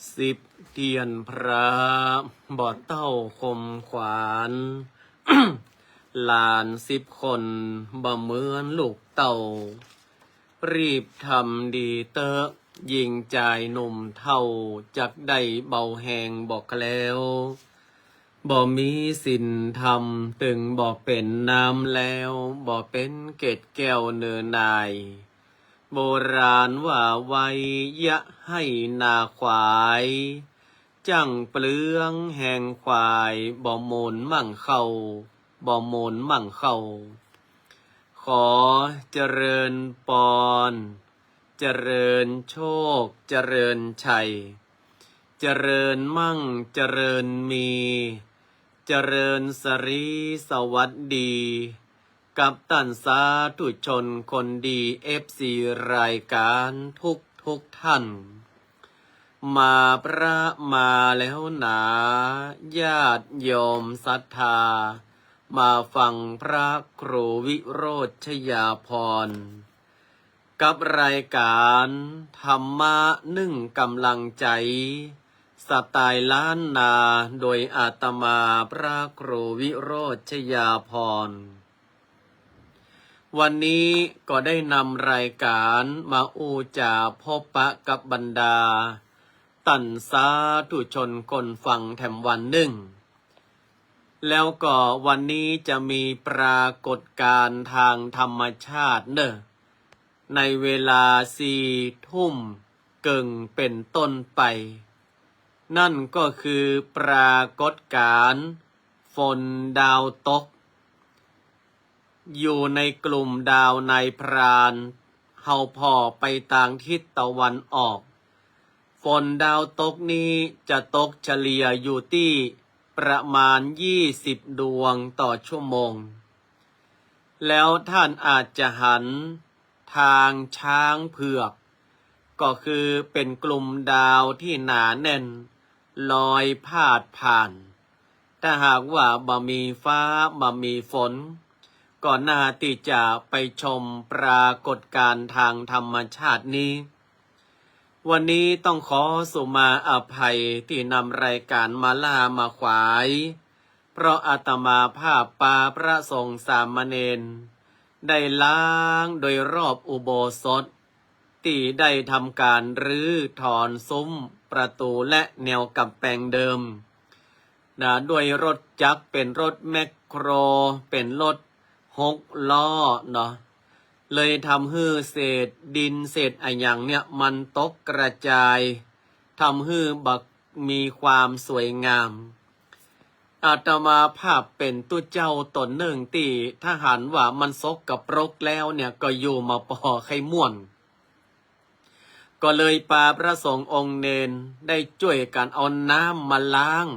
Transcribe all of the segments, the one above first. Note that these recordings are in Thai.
10เทียนพระบ่อเต้าคมขวาน หลาน10คนบ่เหมือนลูกเต่ารีบทำดีเตอะยิงใจหนุ่มเท่าจักได้เบาแหงบอกแล้วบ่มีสินธรรมตึงบ่เป็นน้ำแล้วบ่เป็นเกศแก้วเนื้อนายโบราณว่าไว้ยะให้นาควายจังเปลืองแห่งควายบ่โมนมั่งเข้าบ่โมนมั่งเข้าขอเจริญปอนเจริญโชคเจริญชัยเจริญมั่งเจริญมีเจริญสรีสวัสดีกับตันสาธุชนคนดีFCรายการทุกท่านมาพระมาแล้วหนาญาติโยมศรัทธามาฟังพระครูวิโรจน์ชยาภรณ์กับรายการธรรมะนึ่งกำลังใจสไตล์ล้านนาโดยอาตมาพระครูวิโรจน์ชยาภรณ์วันนี้ก็ได้นำรายการมาอูจาพบปะกับบรรดาตันสาธุชนคนฟังแถมวันหนึ่งแล้วก็วันนี้จะมีปรากฏการณ์ทางธรรมชาติในเวลา4 ทุ่มเกิงเป็นต้นไปนั่นก็คือปรากฏการณ์ฝนดาวตกอยู่ในกลุ่มดาวนายพรานเฮาพอไปทางทิศตะวันออกฝนดาวตกนี้จะตกเฉลี่ยอยู่ที่ประมาณ20 ดวงต่อชั่วโมงแล้วท่านอาจจะหันทางช้างเผือกก็คือเป็นกลุ่มดาวที่หนาแน่นลอยพาดผ่านถ้าหากว่าบ่มีฟ้าบ่มีฝนก็น่าที่จะไปชมปรากฏการณ์ทางธรรมชาตินี้วันนี้ต้องขอสุมาอภัยที่นำรายการมาล่ามาขวายเพราะอาตมาภาพปาพระสงฆ์สามเณรได้ล้างโดยรอบอุโบสถที่ได้ทำการรื้อถอนซุ้มประตูและแนวกำแพงเดิมด้วยรถจักรเป็นรถแมคโครเป็นรถ6 ล้อเนาะเลยทำให้เศษดินเศษอะไรอย่างเนี่ยมันตกกระจายทำให้บักมีความสวยงามอาตมาภาพเป็นตัวเจ้าตนหนึ่งที่ถ้าหันว่ามันซกกับปรกแล้วเนี่ยก็อยู่มาปอไข่ม่วนก็เลยปาพระสงฆ์องค์เนนได้ช่วยกันเอาน้ำมาล้าง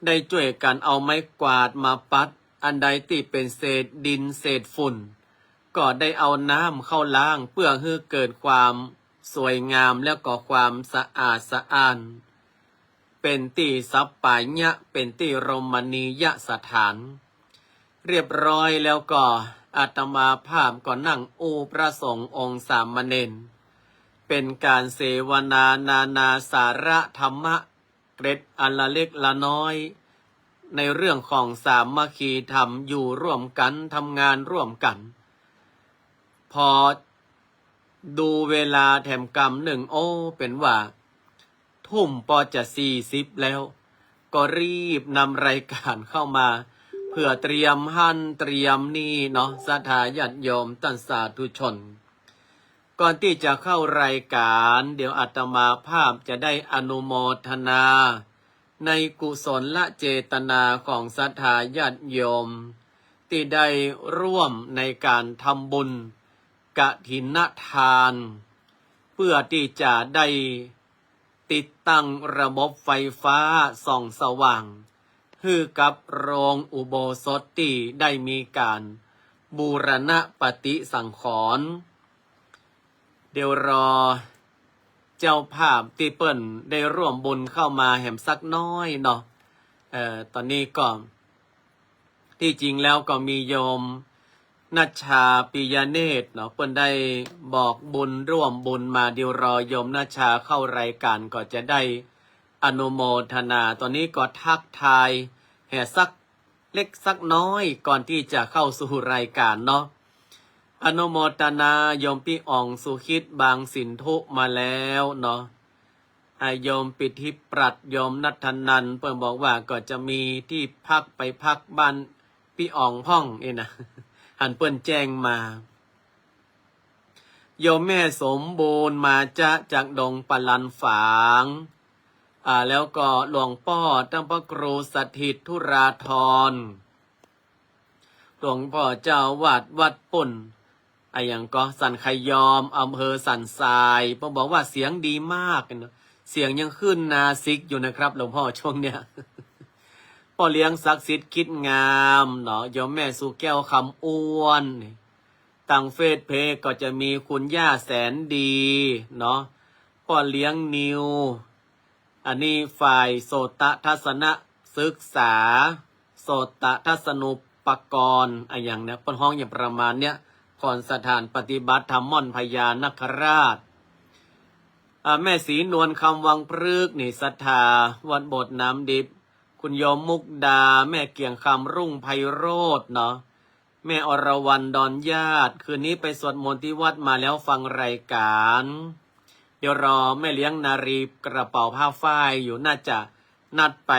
ได้ช่วยกันเอาไม้กวาดมาปัดอันใดที่เป็นเศษดินเศษฝุ่นก็ได้เอาน้ำเข้าล้างเพื่อให้เกิดความสวยงามแล้วก็ความสะอาดสะอ้านเป็นที่สัปปายะเป็นที่รมณียสถานเรียบร้อยแล้วก็อาตมาภาพก็นั่งอูพระสงฆ์องค์สามเณรเป็นการเสวนานานาสาระธรรมะเกร็ดอันละเล็กละน้อยในเรื่องของสามัคคีธรรมอยู่ร่วมกันทำงานร่วมกันพอดูเวลาแถมกรรมหนึ่งเป็นว่าทุ่มพอจะ40แล้วก็รีบนำรายการเข้ามาเพื่อเตรียมหั่นเตรียมนี่เนาะศรัทธาญาติโยมท่านสาธุชนก่อนที่จะเข้ารายการเดี๋ยวอาตมาภาพจะได้อนุโมทนาในกุศลละเจตนาของศรัทธาญาติโยมที่ได้ร่วมในการทำบุญกฐินทานเพื่อที่จะได้ติดตั้งระบบไฟฟ้าส่องสว่างให้กับโรงอุโบสถที่ได้มีการบูรณะปฏิสังขรณ์เดี๋ยวรอเจ้าภาพที่เปิ้นได้ร่วมบุญเข้ามาแหมสักน้อยเนาะตอนนี้ก็ที่จริงแล้วก็มีโยมนัชชาปิยเนตรเนาะเปิ้นได้บอกบุญร่วมบุญมาเดี๋ยวรอโยมนัชชาเข้ารายการก็จะได้ อนุโมทนาตอนนี้ก็ทักทายแห่สักเล็กสักน้อยก่อนที่จะเข้าสู่รายการเนาะอนุโมทนายมพี่อ่องสุขิตบางสินทุมาแล้วเนาะโยมปิทิปรัตโยมนัทนันเพิ่นบอกว่าก็จะมีที่พักไปพักบ้านพี่อ่องพ่องเองนะหันเปิ้นแจ้งมาโยมแม่สมบูรณ์มาจากดงปลันฝางแล้วก็หลวงพ่อตั้งพระครูสถิตธุราธรหลวงพ่อเจ้าวัดปุ่นอย่างก็สันขยอมอำเภอสันทรายเพิ่นบอกว่าเสียงดีมากนะเสียงยังขึ้นนาซิกอยู่นะครับหลวงพ่อช่วงเนี้ยพ่อเลี้ยงศักดิ์สิทธิ์คิดงามเนาะโยมแม่สุแก้วคำอ้วนตั้งเฟซเพจก็จะมีคุณย่าแสนดีเนาะพ่อเลี้ยงนิวอันนี้ฝ่ายโสตทัศนศึกษาโสตทัศนุปกรณ์อย่างเนี้ยเป็นห้องอย่างประมาณเนี้ยก่อนสถานปฏิบัติธรรมม่อนพญานคราชแม่ศรีนวลคำวังพฤกษ์นี่ศรัทธาวัดโบสถ์น้ำดิบคุณโยมมุกดาแม่เกียงคำรุ่งไพโรจน์เนาะแม่อรวรรณดอนญาติคืนนี้ไปสวดมนต์ที่วัดมาแล้วฟังรายการเดี๋ยวรอแม่เลี้ยงนารีกระเป๋าผ้าฝ้ายอยู่น่าจะนัดไป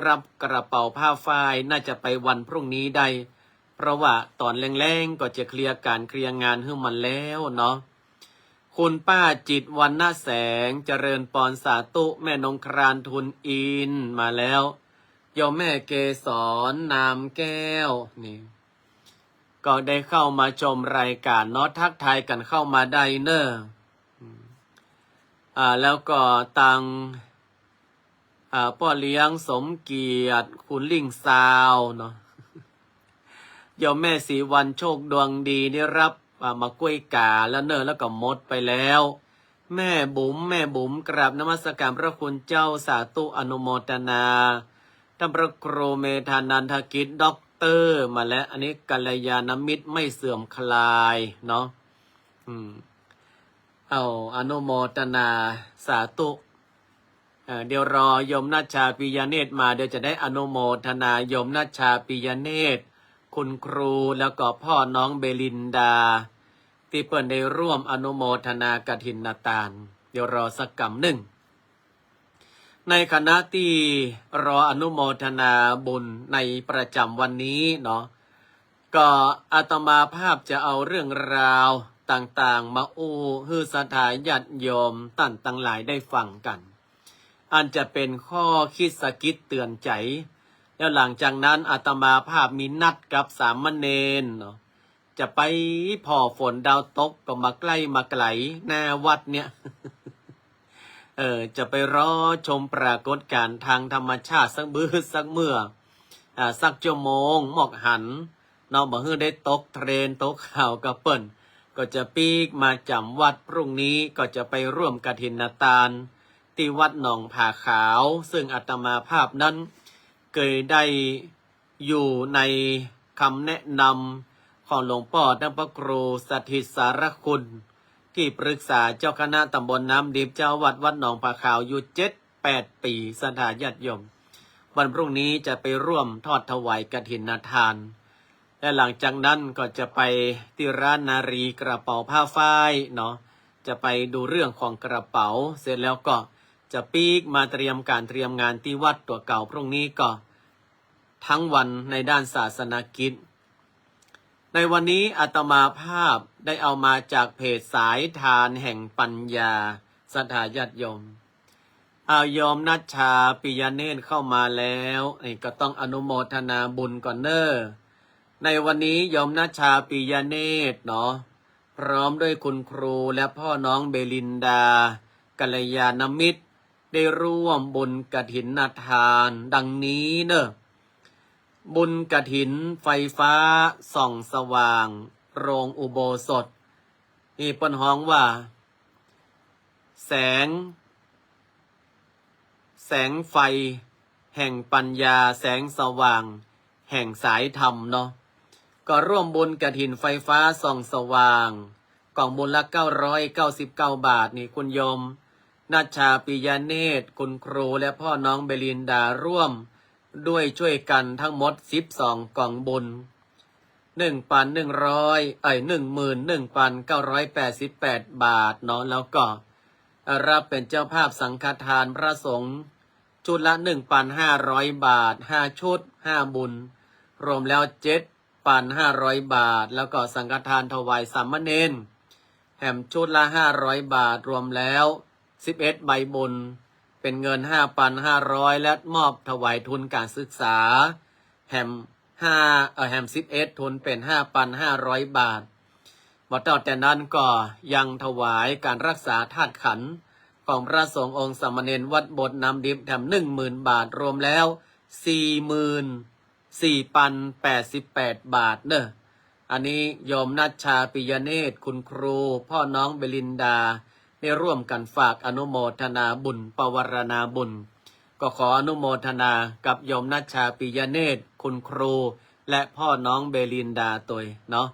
รับกระเป๋าผ้าฝ้ายน่าจะไปวันพรุ่งนี้ได้เพราะว่าตอนแรงๆก็จะเคลียร์การเคลียร์งานให้มันแล้วเนาะคุณป้าจิตวรรณแสงเจริญปอนสาตุแม่นงครานทุนอินมาแล้วโยมแม่เกศรนามแก้วนี่ก็ได้เข้ามาชมรายการเนาะทักทายกันเข้ามาได้เนอะแล้วก็ตังพ่อเลี้ยงสมเกียรติคุณลิงซาวเนาะโยมแม่ศรีวันโชคดวงดีได้รับมากล้วยกาแล้วเนอะแล้วก็หมดไปแล้วแม่บุ๋มกราบนมัสการพระคุณเจ้าสาธุอนุโมทนาท่านพระครูเมธานันทกิจด็อกเตอร์มาแล้วอันนี้กัลยาณมิตรไม่เสื่อมคลายเนาะอนุโมทนาสาธุเดี๋ยวรอยมนัชชาปิยเนตรมาเดี๋ยวจะได้อนุโมทนายมนัชชาปิยเนตรคุณครูแล้วก็พ่อน้องเบลินดาที่เปิดได้ร่วมอนุโมทนากฐินตานเดี๋ยวรอสักกำหนึ่งในคณะที่รออนุโมทนาบุญในประจำวันนี้เนาะก็อาตมาภาพจะเอาเรื่องราวต่างๆมาฮือสถาญาติโยมท่านทั้งหลายได้ฟังกันอันจะเป็นข้อคิดสะกิดเตือนใจแล้วหลังจากนั้นอาตมาภาพมีนัดกับสามเณรเนาะจะไปพอฝนดาวตกก็มาใกล้มาไกลหน้าวัดเนี่ย จะไปรอชมปรากฏการณ์ทางธรรมชาติสักบื้อสักเมื่อสักชั่วโมงหมอกหันเนาะบ่ฮื้อได้ตกเทรนตกข่าวกับเปิ้นก็จะปีกมาจำวัดพรุ่งนี้ก็จะไปร่วมกฐินตานที่วัดหนองผาขาวซึ่งอาตมาภาพนั้นเคยได้อยู่ในคำแนะนำของหลวงพ่อท่านพระครูสถิตสารคุณที่ปรึกษาเจ้าคณะตำบลน้ำดิบเจ้าวัดหนองผาขาวอยู่7-8 ปีสถาญาติโยมวันพรุ่งนี้จะไปร่วมทอดถวายกฐินทานและหลังจากนั้นก็จะไปที่ร้านนารีกระเป๋าผ้าฝ้ายเนาะจะไปดูเรื่องของกระเป๋าเสร็จแล้วก็จะปีกมาเตรียมงานที่วัดตัวเก่าพรุ่งนี้ก็ทั้งวันในด้านศาสนกิจในวันนี้อาตมาภาพได้เอามาจากเพจสายทานแห่งปัญญาสถาญาติโยมโยมนัชชาปิยเนตรเข้ามาแล้วนี่ก็ต้องอนุโมทนาบุญก่อนเนอในวันนี้โยมนัชชาปิยเนตรเนาะพร้อมด้วยคุณครูและพ่อน้องเบลินดากัลยาณมิตรได้ร่วมบุญกฐินทานดังนี้เนอะบุญกฐินไฟฟ้าส่องสว่างโรงอุโบสถนี่เปิ้นฮ้องว่าแสงไฟแห่งปัญญาแสงสว่างแห่งสายธรรมเนาะก็ร่วมบุญกฐินไฟฟ้าส่องสว่างกล่องบุญละ999 บาทนี่คุณโยม นัชชาปิยเนตรคุณครูและพ่อน้องเบลินดาร่วมด้วยช่วยกันทั้งหมด12กล่องบุญ11,988 บาทเนาะแล้วก็รับเป็นเจ้าภาพสังฆทานพระสงฆ์ชุดละ 1,500 บาท5ชุด5บุญรวมแล้ว 7,500 บาทแล้วก็สังฆทานถวายสามเณรแหมชุดละ500 บาทรวมแล้ว11ใบบุญเป็นเงิน 5,500 และมอบถวายทุนการศึกษาแหม11ทุนเป็น 5,500 บาทบ่ต่อแต่นั้นก็ยังถวายการรักษาธาตุขันธ์ของพระสงฆ์องค์สามเณรวัดโบสถ์น้ำดิบแถม 10,000 บาทรวมแล้ว 44,088 บาทเนอะอันนี้โยมนัชชาปิยเนตรคุณครูพ่อน้องเบลินดาได้ร่วมกันฝากอนุโมทนาบุญปวารณาบุญก็ขออนุโมทนากับโยมนัชชาปิยเนตรคุณครูและพ่อน้องเบลินดาตัวเนาะ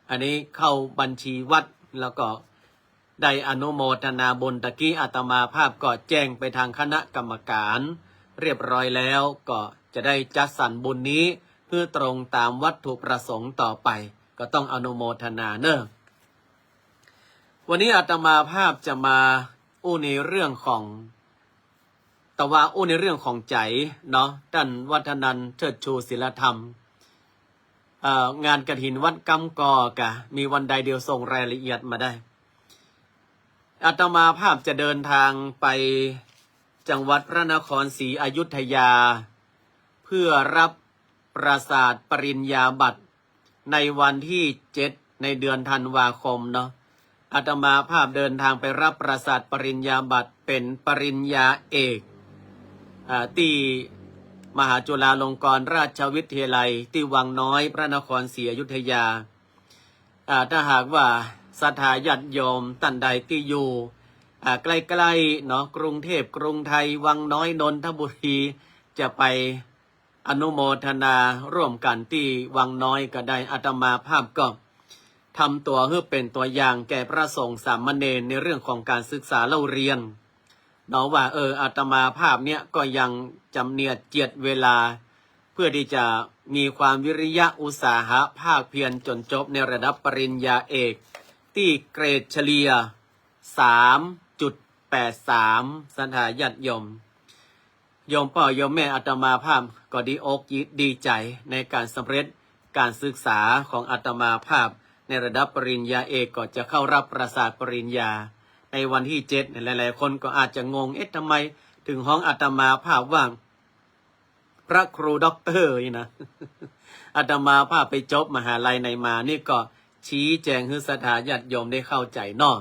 อันนี้เข้าบัญชีวัดแล้วก็ได้อนุโมทนาบุญตะกี้อาตมาภาพก็แจ้งไปทางคณะกรรมการเรียบร้อยแล้วก็จะได้จัดสรรบุญนี้เพื่อตรงตามวัตถุประสงค์ต่อไปก็ต้องอนุโมทนาเนอะวันนี้อาตมาภาพจะมาอู้ในเรื่องของแต่ว่าอู้ในเรื่องของใจเนาะท่านวัฒนันท์เชิดชูศิลธรรมงานกฐินวัดกำกอกะมีวันใดเดียวส่งรายละเอียดมาได้อาตมาภาพจะเดินทางไปจังหวัดพระนครศรีอยุธยาเพื่อรับประสาทปริญญาบัตรในวันที่7ในเดือนธันวาคมเนาะอาตมาภาพเดินทางไปรับประสาทปริญญาบัตรเป็นปริญญาเอกที่มหาจุฬาลงกรณราชวิทยาลัยที่วังน้อยพระนครศรีอยุธยาถ้าหากว่าศรัทธาญาติโยมท่านใดที่อยู่ใกล้ๆเนาะกรุงเทพกรุงไทยวังน้อยนนทบุรีจะไปอนุโมทนาร่วมกันที่วังน้อยก็ได้อาตมาภาพก็ทำตัวเพื่อเป็นตัวอย่างแก่พระสงฆ์สามเณรในเรื่องของการศึกษาเล่าเรียนเนาะว่าอาตมาภาพเนี่ยก็ยังจำเนียดเจียดเวลาเพื่อที่จะมีความวิริยะอุตสาหะภาคเพียรจนจบในระดับปริญญาเอกที่เกรดเฉลี่ย 3.83 สันทาญาติโยมพ่อโยมแม่อาตมาภาพก็ดีอกดีใจในการสำเร็จการศึกษาของอาตมาภาพในระดับปริญญาเอกก็จะเข้ารับประสาทปริญญาในวันที่7หลายๆคนก็อาจจะงงทำไมถึงห้องอาตมาภาพว่าพระครูด็อกเตอร์นี่นะ อาตมาภาพไปจบมหาลัยในมานี่ก็ชี้แจงให้ศรัทธาญาติโยมได้เข้าใจเนาะ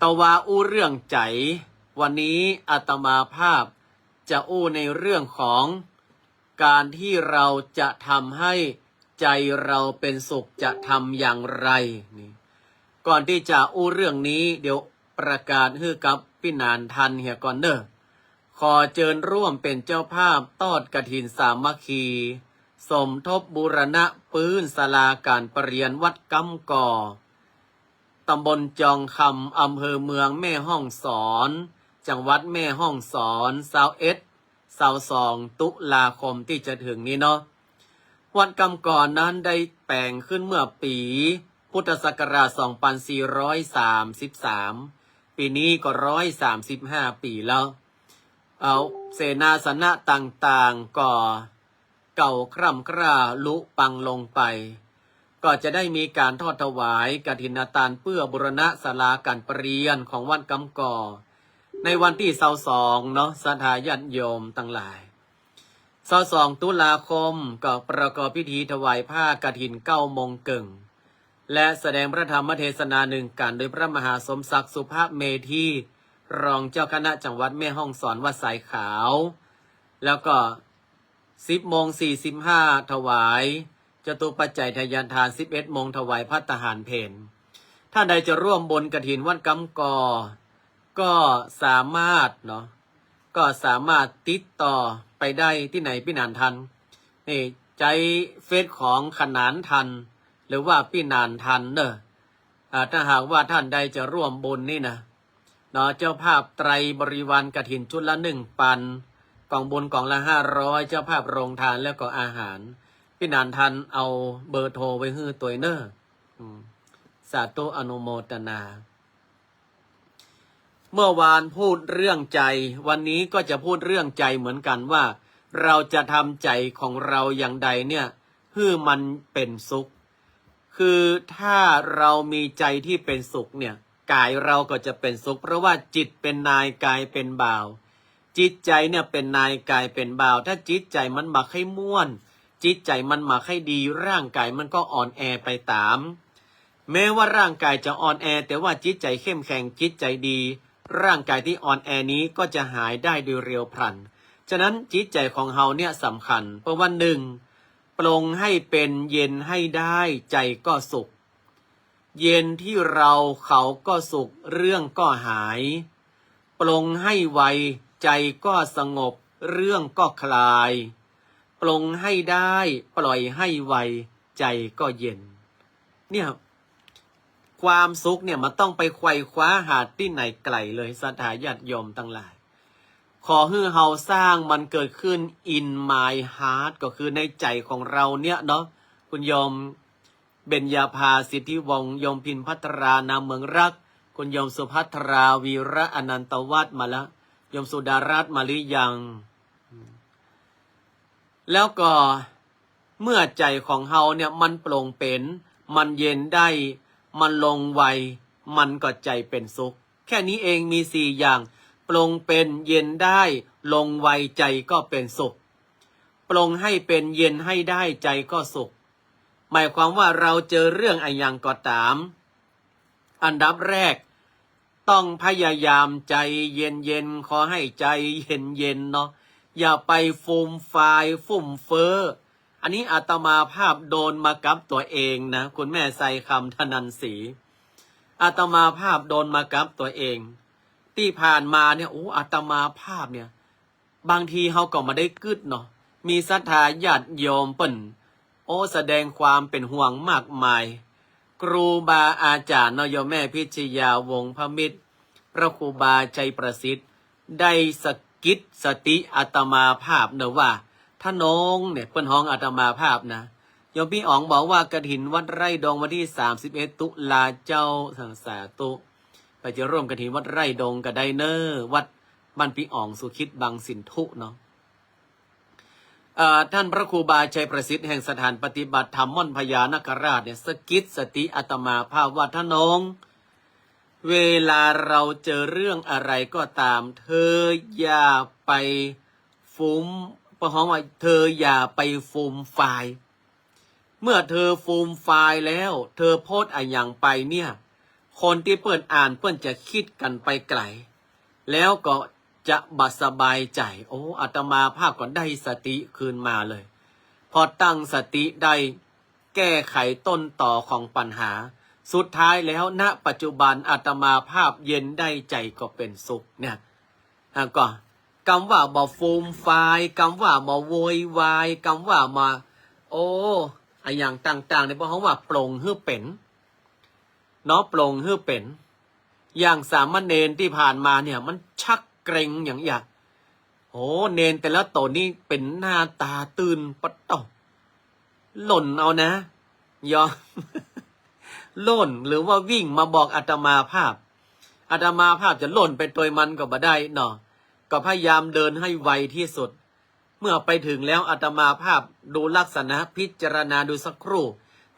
ตะวาอู้เรื่องใจวันนี้อาตมาภาพจะอู้ในเรื่องของการที่เราจะทำให้ใจเราเป็นสุขจะทำอย่างไรนี่ก่อนที่จะอู้เรื่องนี้เดี๋ยวประกาศให้กับพี่นานทันเฮียก่อนเนอะขอเชิญร่วมเป็นเจ้าภาพทอดกฐินสามัคคีสมทบบูรณะปื้นศาลาการประเรียนวัดกำกอตำบลจองคำอำเภอเมืองแม่ฮ่องสอนจังหวัดแม่ฮ่องสอน22 ตุลาคมที่จะถึงนี้เนาะวัดกำกอนั้นได้แปลงขึ้นเมื่อปีพุทธศักราช 2433 ปีนี้ก็135 ปีแล้วเสนาสนะต่างๆก็เก่าคร่ำคร่าลุปังลงไปก็จะได้มีการทอดถวายกฐินทานเพื่อบูรณะศาลาการประเรียนของวัดกำกอในวันที่22เนาะศรัทธาญาติโยมทั้งหลาย22 ตุลาคมก็ประกอบพิธีถวายผ้ากฐิน9 โมงครึ่งและแสดงพระธรรมเทศนาหนึ่งกันโดยพระมหาสมศักดิ์สุภาพเมธีรองเจ้าคณะจังหวัดแม่ฮ่องสอนวัดสายขาวแล้วก็10:45 ถวายจตุปัจจัยทายทาน11 โมงถวายภัตตาหารเพลถ้าใดจะร่วมบนกฐินวัดกำกอก็สามารถเนาะก็สามารถติดต่อไปได้ที่ไหนพี่นานทันนี่ใจเฟซของขนานทันหรือว่าพี่นานทันเนอะถ้าหากว่าท่านใดจะร่วมบุญนี่นะ เนาะเจ้าภาพไตรบริวารกฐินชุดละ1,000กล่องบุญกล่องละ500เจ้าภาพโรงทานแล้วก็อาหารพี่นานทันเอาเบอร์โทรไว้ให้ตัวเนอร์สาธุอนุโมทนา เมื่อวานพูดเรื่องใจวันนี้ก็จะพูดเรื่องใจเหมือนกันว่าเราจะทำใจของเราอย่างใดเนี่ยให้มันเป็นสุขคือถ้าเรามีใจที่เป็นสุขเนี่ยกายเราก็จะเป็นสุขเพราะว่าจิตเป็นนายกายเป็นบ่าวจิตใจเนี่ยเป็นนายกายเป็นบ่าวถ้าจิตใจมันมาให้ม่วนจิตใจมันมาให้ดีร่างกายมันก็อ่อนแอไปตามแม้ว่าร่างกายจะอ่อนแอแต่ว่าจิตใจเข้มแข็งจิตใจดีร่างกายที่อ่อนแอนี้ก็จะหายได้โดยเร็วพลันฉะนั้นจิตใจของเฮาเนี่ยสำคัญเพราะว่าหนึ่งปลงให้เป็นเย็นให้ได้ใจก็สุขเย็นที่เราเขาก็สุขเรื่องก็หายปลงให้ไวใจก็สงบเรื่องก็คลายปลงให้ได้ปล่อยให้ไวใจก็เย็นเนี่ยความสุขเนี่ยมันต้องไปไขว่คว้าหาที่ไหนไกลเลยศรัทธาญาติโยมทั้งหลายขอให้เฮาสร้างมันเกิดขึ้น in my heart ก็คือในใจของเราเนี่ยเนาะคุณโยมเบญญาภาสิทธิวงศ์โยมพินภัทรานามเมืองรักคุณโยมสุภัทราวีระอนันตวัฒน์มาแล้วโยมสุดารัตน์มาหรือยังแล้วก็เมื่อใจของเฮาเนี่ยมันโปร่งเป็นมันเย็นได้มันลงไวมันก็ใจเป็นสุขแค่นี้เองมี4อย่างปลงเป็นเย็นได้ลงไวใจก็เป็นสุขปลงให้เป็นเย็นให้ได้ใจก็สุขหมายความว่าเราเจอเรื่องอะไรอย่างก็ตามอันดับแรกต้องพยายามใจเย็นขอให้ใจเย็นเนาะอย่าไปฟูมฟายฟุ่มเฟ้ออันนี้อาตมาภาพโดนมากับตัวเองนะคุณแม่ใส่คำธนันศรีอาตมาภาพโดนมากับตัวเองที่ผ่านมาเนี่ยอาตมาภาพเนี่ยบางทีเขาก็มาได้กึดเนาะมีศรัทธาญาติโยมเปิ่นแสดงความเป็นห่วงมากมายครูบาอาจารย์นโยมแม่พิชยาวงศ์พมิตรพระครูบาใจประสิทธิ์ได้สกิดสติอาตมาภาพเนอะว่าถ้าน้องเนี่ยเปิ้นห้องอาตมาภาพนะโยมพี่อ๋องบอกว่ากฐินวัดไร่ดงวันที่31ตุลาเจ้าสังสาตุไปจะร่วมกฐินวัดไร่ดงกับไดเนอร์วัดบ้านพี่อ๋องสุขิตบางสินธุเนาะท่านพระครูบาชัยประสิทธิ์แห่งสถานปฏิบัติธรรมม่อนพญานคราชเนี่ยสกิดสติอาตมาภาพว่าท่านน้องเวลาเราเจอเรื่องอะไรก็ตามเธออย่าไปฟุ้มประห้องว่าเธออย่าไปฟูมไฟล์เมื่อเธอฟูมไฟล์แล้วเธอโพสต์อะไรอย่างไปเนี่ยคนที่เปิดอ่านเปิ้นจะคิดกันไปไกลแล้วก็จะบัดสบายใจอาตมาภาพก็ได้สติคืนมาเลยพอตั้งสติได้แก้ไขต้นต่อของปัญหาสุดท้ายแล้วณปัจจุบันอาตมาภาพเย็นได้ใจก็เป็นสุขเนี่ยก็คำว่าบ่ฟูมไฟล์คำว่าบ่โวยวายคำว่ามาอย่างต่างๆในเพราะว่าปลงให้เป็นเนาะปลงให้เป็นอย่างสามเณรที่ผ่านมาเนี่ยมันชักเกรงอย่างเนนแต่ละตนนี่เป็นหน้าตาตื่นปะต่อหล่นเอานะยอม หล่นหรือว่าวิ่งมาบอกอาตมาภาพจะหล่นไปตัวมันก็บ่ได้เนาะก็พยายามเดินให้ไวที่สุดเมื่อไปถึงแล้วอาตมาภาพดูลักษณะพิจารณาดูสักครู่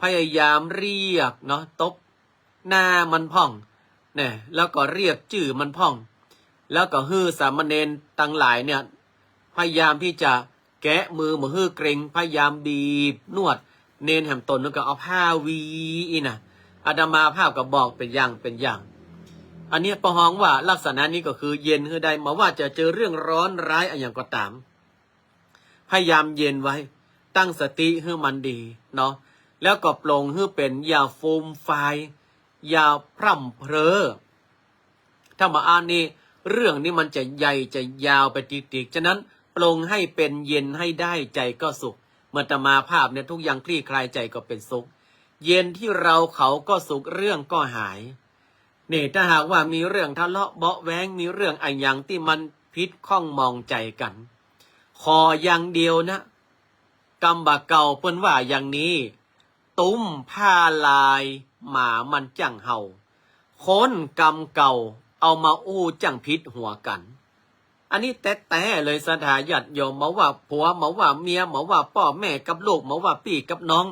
พยายามเรียกเนาะตบหน้ามันพ่องเนี่ยแล้วก็เรียกชื่อมันพ่องแล้วก็ฮื้อสามเณรตั้งหลายเนี่ยพยายามที่จะแกะมือฮื้อเกรงพยายามบีบนวดเนนแหมตนแล้วก็เอาผ้าวีนะอาตมาภาพก็บอกเป็นอย่างอันนี้ประห้องว่าลักษณะนี้ก็คือเย็นคือใดมาว่าจะเจอเรื่องร้อนร้ายอะไรอย่างก็ตามพยายามเย็นไว้ตั้งสติให้มันดีเนาะแล้วก็ปลงให้เป็นอย่าฟูมไฟอย่าพร่ำเพอถ้ามาอ่านนี่เรื่องนี้มันจะใหญ่จะยาวไปติกๆฉะนั้นปลงให้เป็นเย็นให้ได้ใจก็สุขเมื่ออาตมาภาพเนี่ยทุกอย่างคลี่คลายใจก็เป็นสุขเย็นที่เราเขาก็สุขเรื่องก็หาย นี่ถ้าหากว่ามีเรื่องทะเลาะเบาะแว้งมีเรื่องอะไรอย่างที่มันพิษข้องมองใจกันขออย่างเดียวนะกำบะเก่าเปิ้นว่าอย่างนี้ตุ้มผ้าลายหมามันจังเห่าคนกำเก่าเอามาอู้จังพิษหัวกันอันนี้แต่เลยสถาญาติโยมมาว่าผัวมาว่าเมียมาว่าพ่อแม่กับลูกมาว่าพี่กับน้อง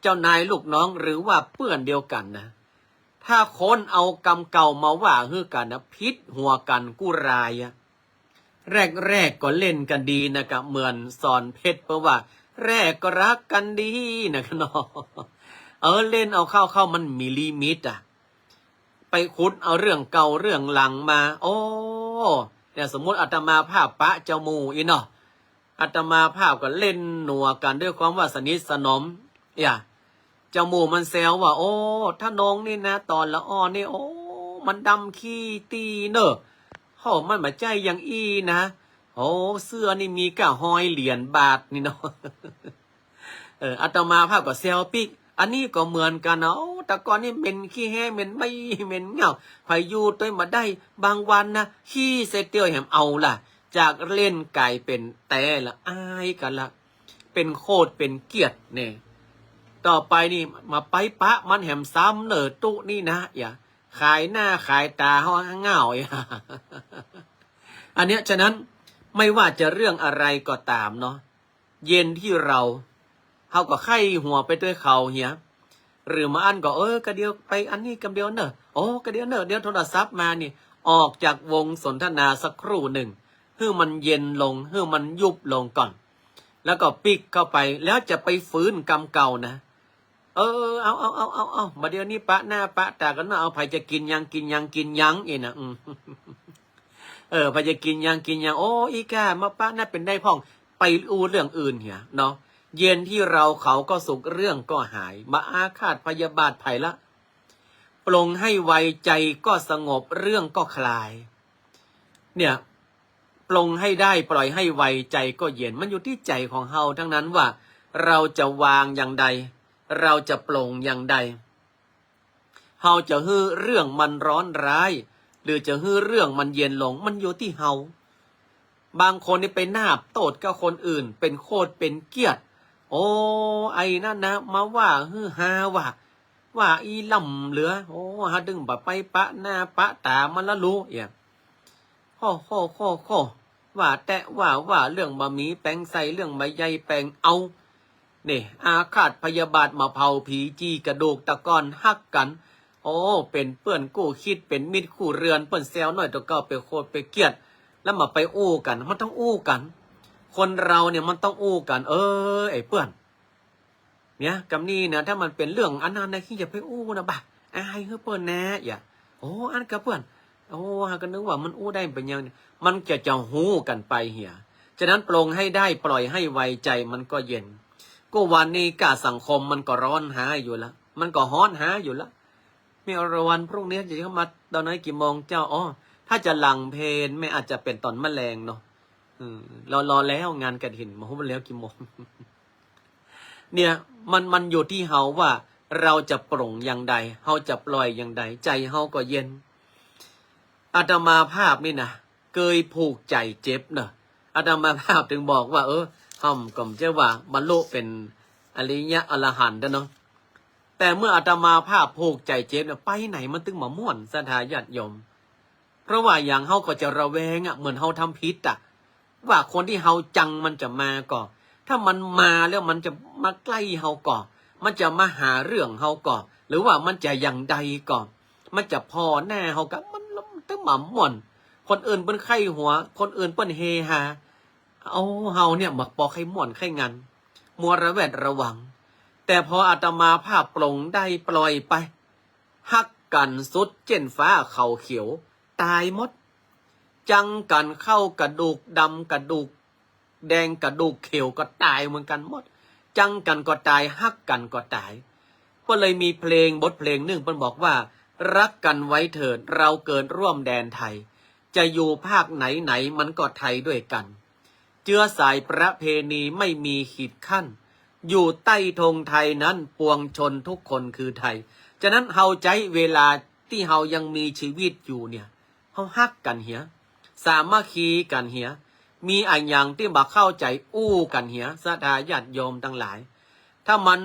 เจ้านายลูกน้องหรือว่าเพื่อนเดียวกันนะถ้าคนเอากรรมเก่ามาว่าฮือกันนะพิษหัวกันกู้รายอะแรกก็เล่นกันดีนะครับเหมือนสอนเพชรเพราะว่าแรกก็รักกันดีนะครับเนาะเล่นเอาเข้ามันมีลิมิตอะไปขุดเอาเรื่องเก่าเรื่องหลังมาโอ้เนี่ยสมมติอาตมาภาพปะเจ้ามูอีเนาะอาตมาภาพก็เล่นหนัวกันด้วยความว่าสนิทสนมเจ้ามูมันแซวว่าโอ้ถ้าน้องนี่นะตอนละอ้อนี่โอ้มันดำขี้ตีเนอะมันมาใจอย่างอีนะโอ้เสื้อนี่มีกะห้อยเหรียญบาทนี่เนาะอาตมาภาพก็แซวปิ๊กอันนี้ก็เหมือนกันเนาะแต่ก่อนนี่เหม็นขี้แห้เหม็นไม่เหม็นเงาพายุตัวมาได้บางวันนะขี้เสเตียวแหมเอาล่ะจากเล่นไก่เป็นแต่ละอายกันละเป็นโคตรเป็นเกียรติเนี่ยต่อไปนี่มาไปปะมันแหมซ้ำเนอตุนี่นะขายหน้าขายตาห้องเงาอันเนี้ยฉะนั้นไม่ว่าจะเรื่องอะไรก็ตามเนาะเย็นที่เราก็ไข้หัวไปด้วยเขาเหียหรือมาอันก็กระเดียวไปอันนี้กำเดียวเนอะกระเดียวเนอะเดี๋ยวโทรศัพท์มานี่ออกจากวงสนทนาสักครู่หนึ่งให้มันเย็นลงให้มันยุบลงก่อนแล้วก็ปิกเข้าไปแล้วจะไปฟื้นกรรมเก่านะเอามาเดี๋ยวนี้ปะหน้าปะตากันนะเอาไผจะกินยังเองนะไผจะกินยังโอ้อีกามาปะหน้าเป็นได้พ่องไปอูเรื่องอื่นเหียเนาะเย็นที่เราเขาก็สุขเรื่องก็หายมาอาฆาตพยาบาทไผ่ละปลงให้ไวใจก็สงบเรื่องก็คลายเนี่ยปลงให้ได้ปล่อยให้ไวใจก็เย็นมันอยู่ที่ใจของเฮาทั้งนั้นว่าเราจะวางอย่างใดเราจะปลงอย่างใดเฮาจะฮื้อเรื่องมันร้อนร้ายหรือจะฮื้อเรื่องมันเย็นลงมันอยู่ที่เฮาบางคนนี่ไปนาบโตดกับคนอื่นเป็นโคตรเป็นเกียรติโอ้ไอ้นั่นนะมาว่าฮือฮาว่าอีล่ำเหลือโอ้ฮะดึงแบบไปปะหน้าปะตามันละรู้ข้อว่าแต่ว่าเรื่องบะหมี่แปลงใส่เรื่องใบใยแปลงเอาเนี่ยอาฆาตพยาบาทมาเผาผีจี้กระดูกตะกอนฮักกันโอ้เป็นเปื้อนกู้คิดเป็นมิตรคู่เรือนเปิ้นแซวหน่อยตัวเก่าไปโคตรไปเกียรติแล้วมาไปอู้กันมันต้องอู้กันคนเราเนี่ยมันต้องอู้กันไอ้เพื่อนเนี่ยกำนี้เนี่ยถ้ามันเป็นเรื่องอันนั้นนะที่อย่าไปอู้นะบ่าอายเฮ้เพื่อนแน่อันกับเพื่อนหากันนึกว่ามันอู้ได้เป็นยังมันจะหู้กันไปเหียฉะนั้นปลงให้ได้ปล่อยให้ไวใจมันก็เย็นก็วันนี้กาสังคมมันก็ร้อนหาอยู่แล้วมันก็ฮ้อนหาอยู่แล้วมีอรวันพรุ่งนี้จะเข้ามาตอนไหนกี่โมงเจ้าถ้าจะหลังเพลนไม่อาจจะเป็นตอนแมลงเนาะรอแล้วงานกระถินมาหุ้มแล้วกี่โมง เนี่ยมันอยู่ที่เฮาว่าเราจะปลงอย่างใดเฮาจะปล่อยอย่างใดใจเฮาก็เย็นอาตมาภาพนี่นะเคยผูกใจเจ็บเนอะอาตมาภาพถึงบอกว่าห้อมก็เจ้าว่าบรรลุเป็นอริยะอรหันต์เนาะแต่เมื่ออาตมาภาพผูกใจเจ็บเนี่ยไปไหนมันตึงมาม่วนสถาญาติโยมเพราะว่าอย่างเฮาก็จะระแวงเหมือนเฮาทำพิษว่าคนที่เฮาจังมันจะมาก่อถ้ามันมาแล้วมันจะมาใกล้เฮาก่อมันจะมาหาเรื่องเฮาก่อหรือว่ามันจะอย่างใดก่อมันจะพอแน่เฮากับมันตึงมาม่วนคนอื่นเป็นไข้หัวคนอื่นเป็นเฮฮาเฮาเนี่ยมักปอไข้ม่วนไข้งันมัวระแวดระวังแต่พออาตมาภาพปลงได้ปล่อยไปฮักกันสุดเจนฟ้าเขาเขียวตายหมดจังกันเข้ากระดูกดำกระดูกแดงกระดูกเขียวก็ตายเหมือนกันหมดจังกันก็ตายฮักกันก็ตายก็เลยมีเพลงบทเพลงหนึ่งมันบอกว่ารักกันไว้เถิดเราเกิดร่วมแดนไทยจะอยู่ภาคไหนมันก็ไทยด้วยกันเจือสายประเพณีไม่มีขีดขั้นอยู่ใต้ธงไทยนั้นปวงชนทุกคนคือไทยฉะนั้นเฮาใจเวลา ที่เฮายังมีชีวิตอยู่เนี่ยเฮาฮักกันเหียสามัคคีกันเหียมีอันอย่างที่บ่เข้าใจอู้กันเหียศรัทธาญาติโยมทั้งหลายถ้ามัน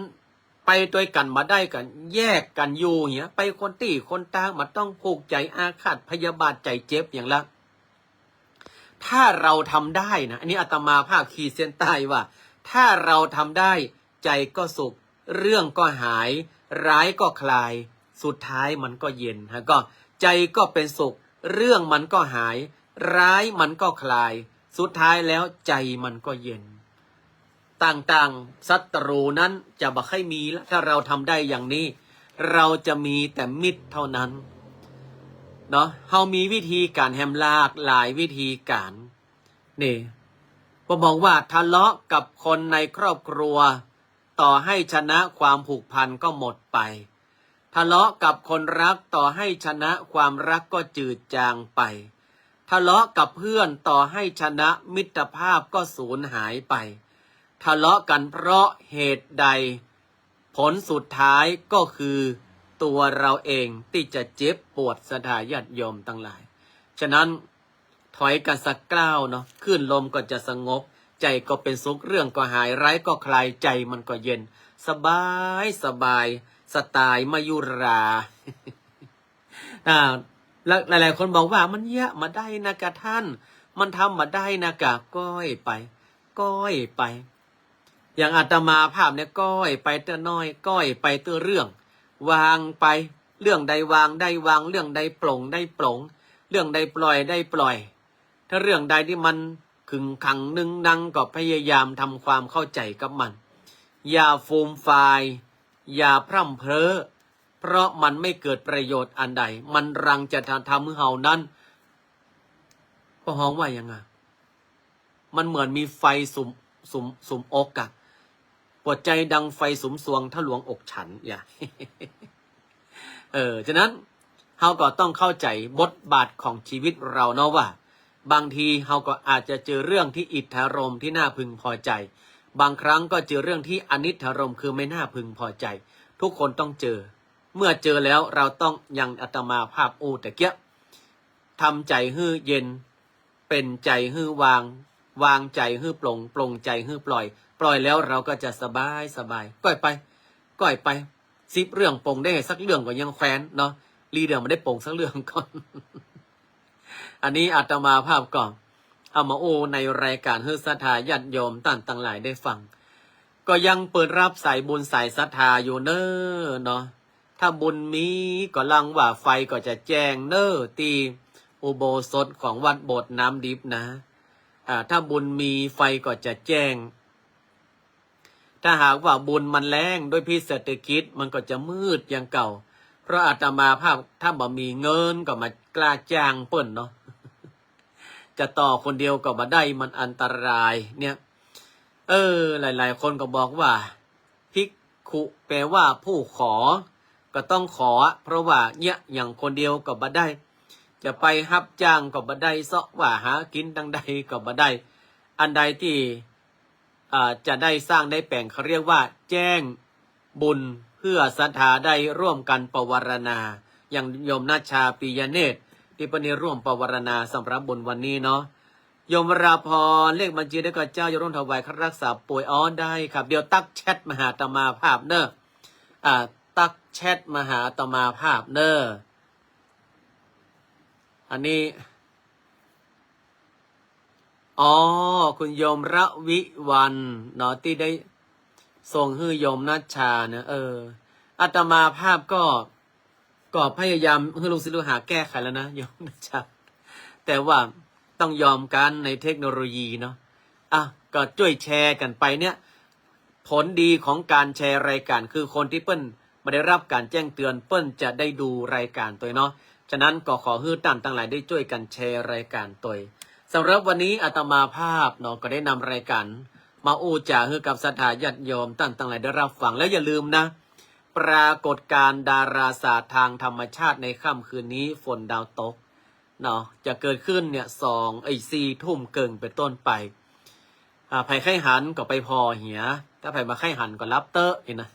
ไปด้วยกันมาได้กันแยกกันอยู่เหียไปคนตี้คนตางมันต้องผูกใจอาฆาตพยาบาทใจเจ็บอย่างละถ้าเราทำได้นะอันนี้อาตมาภาคขีดเส้นใต้ว่าถ้าเราทำได้ใจก็สุขเรื่องก็หายร้ายก็คลายสุดท้ายมันก็เย็นฮะก็ใจก็เป็นสุขเรื่องมันก็หายร้ายมันก็คลายสุดท้ายแล้วใจมันก็เย็นต่างๆศัตรูนั้นจะบ่ค่อยมีแล้วถ้าเราทำได้อย่างนี้เราจะมีแต่มิตรเท่านั้นเนาะเฮามีวิธีการแฮมลากหลายวิธีการนี่ผมมองว่าทะเลาะกับคนในครอบครัวต่อให้ชนะความผูกพันก็หมดไปทะเลาะกับคนรักต่อให้ชนะความรักก็จืดจางไปทะเลาะกับเพื่อนต่อให้ชนะมิตรภาพก็สูญหายไปทะเลาะกันเพราะเหตุใดผลสุดท้ายก็คือตัวเราเองที่จะเจ็บปวดสถาญาติโยมทั้งหลายฉะนั้นถอยกันสักกล้าวเนาะขึ้นลมก็จะสงบใจก็เป็นสุขเรื่องก็หายร้ายก็คลายใจมันก็เย็นสบายสบายสไตล์มายุราแล้วหลายๆคนบอกว่ามันเยอะมาได้นะกะท่านมันทำมาได้นะกะก้อยไปก้อยไปอย่างอาตมาภาพเนี่ยก้อยไปเตื้อน้อยก้อยไปเตื้อเรื่องวางไปเรื่องใดวางได้วางเรื่องใดปลงได้ปลงเรื่องใดปล่อยได้ปล่อยถ้าเรื่องใดที่มันขึงขังนึ่งดังก็พยายามทำความเข้าใจกับมันอย่าฟูมฟายอย่าพร่ำเพ้อเพราะมันไม่เกิดประโยชน์อันใดมันรังจะทำให้เฮานั้นก็ฮ้องว่ายังไงมันเหมือนมีไฟสุมอกอะปวดใจดังไฟสุมสวงถ้าหลวงอกฉันอย่า ฉะนั้นเฮาก็ต้องเข้าใจบทบาทของชีวิตเราเนาะว่าบางทีเฮาก็อาจจะเจอเรื่องที่อิทธารมที่น่าพึงพอใจบางครั้งก็เจอเรื่องที่อนิทธารมคือไม่น่าพึงพอใจทุกคนต้องเจอเมื่อเจอแล้วเราต้องยังอาตมาภาพแต่เกี้ยทำใจให้เย็นเป็นใจให้วางใจให้ปลงใจให้ปล่อยแล้วเราก็จะสบายก้อยไป10 เรื่องปลงได้สักเรื่องก็ยังแคว้นเนาะลีเดียวมันได้ปลงสักเรื่องก่อน อันนี้อาตมาภาพก่อนเอามาโอในรายการเฮือศรัทธาญาติโยมต่างหลายได้ฟังก็ยังเปิดรับสายบุญสายศรัทธาอยู่เนอเนาะถ้าบุญมีก็ลังว่าไฟก็จะแจ้งเนอตีอุโบสถของวัดโบสถ์น้ำดิบนะถ้าบุญมีไฟก็จะแจ้งถ้าหากว่าบุญมันแรงด้วยพิษเศรษฐกิจมันก็จะมืดอย่างเก่าเพราะอาตมาภาพถ้าบ่มีเงินก็มากล้าจ้างเปิ้นเนาะ จะต่อคนเดียวก็บ่ได้มันอันตรายเนี่ยหลายๆคนก็บอกว่าภิกขุแปลว่าผู้ขอก็ต้องขอเพราะว่าเนี่ยอย่างคนเดียวก็บ่ได้จะไปรับจ้างก็บ่ได้เสาะว่าหากินดังใดก็บ่ได้อันใดที่จะได้สร้างได้แปลงเขาเรียกว่าแจ้งบุญเพื่อศรัทธาได้ร่วมกันปวารณาอย่างโยมนาชาปิยเนตรที่ปณิร่วมปวารณาสำหรับบุญวันนี้เนาะโยมราพรเลขบัญชีได้ก็เจ้าโยมถวายค่ารักษาป่วยได้ครับเดี๋ยวตักแชทมาหาอาตมาภาพเนอะตักแชทมาหาอาตมาภาพเนอะอันนี้คุณโยมระวิวันเนาะที่ได้ส่งให้โยมนัชชาเนะอาตมาภาพก็พยายามให้ลูกศิษย์ลูกหาแก้ไขแล้วนะโยมนัชชาแต่ว่าต้องยอมกันในเทคโนโลยีเนาะก็ช่วยแชร์กันไปเนี่ยผลดีของการแชร์รายการคือคนที่เปิ้นมาได้รับการแจ้งเตือนเปิ้นจะได้ดูรายการตัวเนาะฉะนั้นก็ขอให้ท่านทั้งหลายได้ช่วยกันแชร์รายการตัวสำหรับวันนี้อาตมาภาพเนาะก็ได้นำรายการมาอู้จ่าให้กับศรัทธาญาติโยมท่านทั้งหลายได้รับฟังแล้วอย่าลืมนะปรากฏการณ์ดาราศาสตร์ทางธรรมชาติในค่ำคืนนี้ฝนดาวตกเนาะจะเกิดขึ้นเนี่ย4 ทุ่มเกินเป็นต้นไปไผ่ไข้หันก็ไปพอเหียถ้าไผ่มาไข้หันก็รับเตอะนะ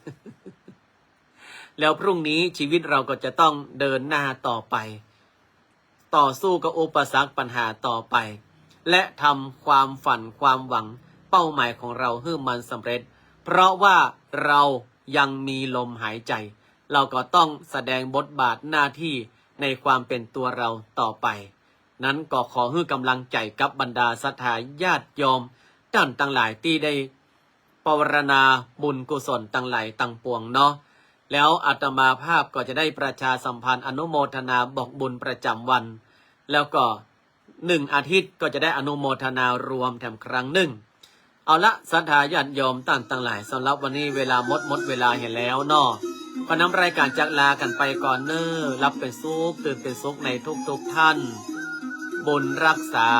แล้วพรุ่งนี้ชีวิตเราก็จะต้องเดินหน้าต่อไป ต่อสู้กับอุปสรรคปัญหาต่อไป และทำความฝันความหวังเป้าหมายของเราให้มันสำเร็จ เพราะว่าเรายังมีลมหายใจ เราก็ต้องแสดงบทบาทหน้าที่ในความเป็นตัวเราต่อไป นั้นก็ขอให้กำลังใจกับบรรดาศรัทธาญาติโยมท่านทั้งหลายที่ได้ปรารณาบุญกุศลทั้งหลายตั้งปวงเนาะแล้วอาตมาภาพก็จะได้ประชาสัมพันธ์อนุโมทนาบอกบุญประจำวัน แล้วก็1 อาทิตย์ก็จะได้อนุโมทนารวมแถมครั้งหนึ่งเอาละศรัทธาญาติโยมท่านทั้งหลายสำหรับวันนี้เวลาหมดเวลาเห็นแล้วเนาะก็นำรายการจากลากันไปก่อนเนอรับเป็นสุขตื่นเป็นสุขในทุกท่านบุญรักษา